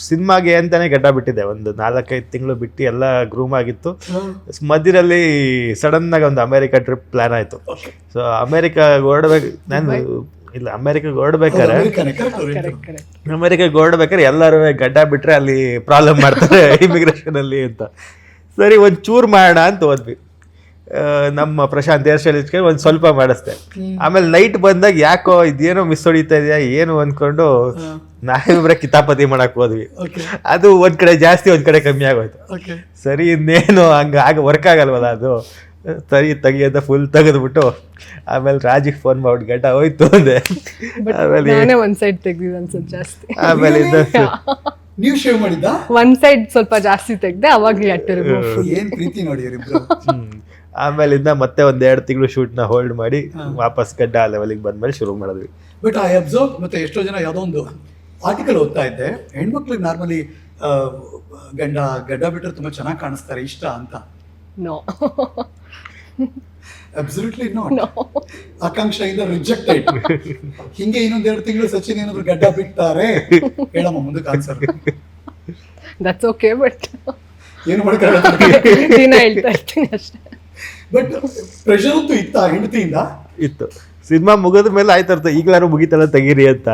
ಸಿನಿಮಾಗೆ ಅಂತಾನೆ ಗಡ್ಡ ಬಿಟ್ಟಿದ್ದೆ, ಒಂದು 4-5 ತಿಂಗಳು ಬಿಟ್ಟು ಎಲ್ಲ ಗ್ರೂಮ್ ಆಗಿತ್ತು. ಮಧ್ಯದಲ್ಲಿ ಸಡನ್ ಆಗಿ ಒಂದು ಅಮೆರಿಕ ಟ್ರಿಪ್ ಪ್ಲಾನ್ ಆಯ್ತು. ಸೊ ಅಮೆರಿಕಾಗೆ ಹೊರಡ್ಬೇಕು ನಾನು, ಇಲ್ಲ ಅಮೆರಿಕಾಗೆ ಹೊರಡ್ಬೇಕಾರೆ ಎಲ್ಲರೂ ಗಡ್ಡ ಬಿಟ್ರೆ ಅಲ್ಲಿ ಪ್ರಾಬ್ಲಮ್ ಮಾಡ್ತಾರೆ ಇಮಿಗ್ರೇಷನ್ ಅಲ್ಲಿ ಅಂತ. ಸರಿ ಒಂದು ಚೂರು ಮಾಡೋಣ ಅಂತ ಹೋದ್ವಿ. ನಮ್ಮ ಪ್ರಶಾಂತ್ ಹೇರ್ಸ್ಟೈಲಿಸ್ಟ್ಗೆ ಒಂದು ಸ್ವಲ್ಪ ಮಾಡಿಸ್ದೆ. ಆಮೇಲೆ ನೈಟ್ ಬಂದಾಗ ಯಾಕೋ ಇದೇನೋ ಮಿಸ್ ಹೊಡಿತಾ ಇದೆಯಾ ಏನು ಅಂದ್ಕೊಂಡು ನಾವಿಬ್ರೆ ಕಿತಾಪತಿ ಮಾಡಕ್ ಹೋದ್ವಿ. ಅದು ಒಂದ್ ಕಡೆ ಜಾಸ್ತಿ ಒಂದ್ ಕಡೆ ಕಮ್ಮಿ ಆಗೋಯ್ತು. ಸರಿ ಇನ್ನೇನು ಆಗ ವರ್ಕ್ ಆಗಲ್ವಲ್ಲ ಅದು, ಸರಿ ತೆಗಿಯೋದ ಫುಲ್ ತೆಗೆದ್ಬಿಟ್ಟು ಆಮೇಲೆ ರಾಜಿಗೆ ಫೋನ್ ಮಾಡ್ಬಿಟ್ಟು ಗಡ್ಡ ಹೋಯ್ತು ಅಂದೆ. ಆಮೇಲೆ ಒಂದ್ ಸೈಡ್ ತೆಗ್ದಿದ್ದು ಅನ್ಸುತ್ತೆ ಜಾಸ್ತಿ. ಆಮೇಲೆ ನೀವು ಶೇವ್ ಮಾಡಿದ್ದ ಒಂದ್ ಸೈಡ್ ಸ್ವಲ್ಪ ಜಾಸ್ತಿ ತೆಗ್ದೆ, ಅವಾಗ ಏನ್ ಪ್ರೀತಿ ನೋಡಿ ಇವರಿಬ್ರು. ಆಮೇಲಿಂದ ಮತ್ತೆ ಒಂದ್ 2 ತಿಂಗಳು ಶೂಟ್ನ ಹೋಲ್ಡ್ ಮಾಡಿ ವಾಪಸ್ ಗಡ್ಡ ಲೆವೆಲಿಗೆ ಬಂದ್ಮೇಲೆ ಶುರು ಮಾಡಿದ್ವಿ. ಬಟ್ ಐ ಅಬ್ಸರ್ವ್, ಮತ್ತೆ ಎಷ್ಟೋ ಜನ ಯಾವುದೋ ಒಂದು ಆರ್ಟಿಕಲ್ ಓದ್ತಾ ಇದ್ದೆ, ಹೆಣ್ಮಕ್ಳಿಗೆ ನಾರ್ಮಲಿ ಗಡ್ಡ ಬಿಟ್ಟರೆ ತುಂಬಾ ಚೆನ್ನಾಗಿ ಕಾಣಿಸ್ತಾರೆ, ಇಷ್ಟ ಅಂತ. No, absolutely not. ಆಕಾಂಕ್ಷೆಯಿಂದ ರಿಜೆಕ್ಟೆಡ್. ಹಿಂಗೆ ಇನ್ನೊಂದ್ 2 ತಿಂಗಳು ಸಚಿನ್ ಏನಾದ್ರು ಗಡ್ಡ ಬಿಡ್ತಾರೆ ಹೇಳಮ್ಮ ಮುಂದಕ್ಕೆ ಆನ್ಸರ್. ದಟ್ಸ್ ಓಕೆ, ಬಟ್ ಏನು ಮಾಡ್ತಾರೆ ದಿನ ಹೇಳ್ತಾ ಇರ್ತೀನಿ ಅಷ್ಟೇ. ಬಟ್ ಪ್ರೆಷರ್ ಅಂತೂ ಇತ್ತ ಹೆಂಡತಿಯಿಂದ? ಇತ್ತು. ಸಿನಿಮಾ ಮುಗಿದ ಮೇಲೆ ಆಯ್ತು, ಈಗಲಾರು ಮುಗಿತಲ್ಲ ತೆಗೀರಿ ಅಂತ.